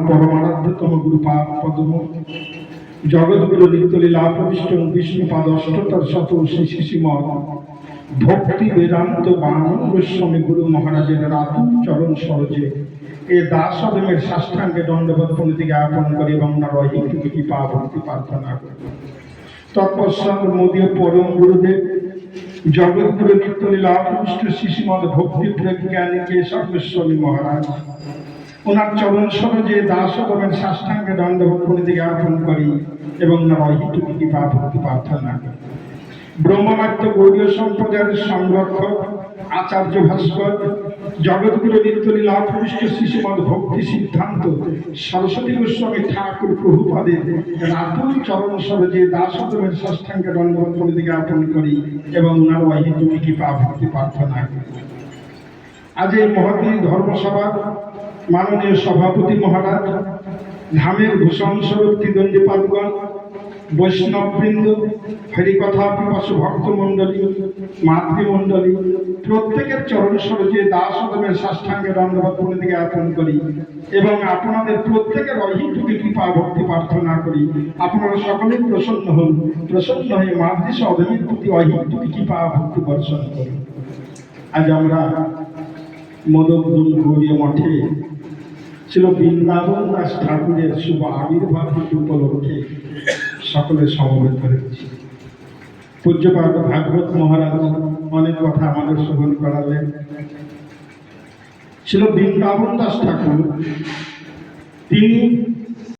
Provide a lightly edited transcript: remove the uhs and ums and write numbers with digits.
পরমারাধ্যতম গুরুপাদ পদ্ম জগৎগুরু নিত্যলীলা প্রবিষ্ট বিষ্ণুপাদ অষ্টতর শত শ্রী শিশিমদ ভক্তি বেদান্ত বামন গোস্বামী গুরু মহারাজের রাতুল চরণ সরজে এ দাস অদমের সাষ্টাঙ্গে দণ্ডবত প্রণতি জ্ঞাপন করে এবং রহিটুকু কৃপা ভক্তি প্রার্থনা করে। তৎপশ্চাৎ মোদীয় পরম গুরুদেব জগৎগুরু নিত্যলীলা প্রবিষ্ট শিশিমদ ভক্তি প্রজ্ঞানী কেশব গোস্বামী মহারাজ ওনার চরণ সরজে দাস অদমের সাষ্টাঙ্গে দণ্ডবত প্রণতি জ্ঞাপন করি এবং রহিটুকু কৃপা ভক্তি প্রার্থনা করি। ব্রহ্মমাত্র গৌড়ীয় সম্প্রদায়ের সংরক্ষক আচার্য ভাস্কর জগৎগুরু নিত্যলীলা প্রবিষ্ট শিশুমদ ভক্তি সিদ্ধান্ত সরস্বতী গোস্বামী ঠাকুর প্রভুপাদের রাতুল চরণ সরজে দাসোদমের ষষ্ঠাঙ্গে দণ্ডবত প্রণতি জ্ঞাপন করি এবং ওনার অহিতুকি কৃপা ভক্তি প্রার্থনা করি। আজ এই মহতী ধর্মসভার মাননীয় সভাপতি মহারাজ, ধামের ভূষণ স্বরূপ ত্রিদণ্ডীপাদগণ, বৈষ্ণববৃন্দ, হরিকথা পিপাসু ভক্তমণ্ডলী, মাতৃমণ্ডলী, প্রত্যেকের চরণ সরজে দাস অদমের সাষ্টাঙ্গে দণ্ডবত প্রণতি জ্ঞাপন করি এবং আপনাদের প্রত্যেকের অহিতুকি কৃপা ভক্তি প্রার্থনা করি। আপনারা সকলেই প্রসন্ন হন, প্রসন্ন হয়ে মাতৃ অদমের প্রতি অহিতুকি কৃপা ভক্তি বর্ষণ করি। আজ আমরা মদকদুল গৌড়ীয় মঠে ছিল বৃন্দাবন দাস ঠাকুরের শুভ আবির্ভাব উপলক্ষে সকলে সমবেত হয়েছি। পূজ্যপাদ ভাগবত মহারাজ অনেক কথা আমাদের শ্রবণ করালেন। ছিল বৃন্দাবন দাস ঠাকুর, তিনি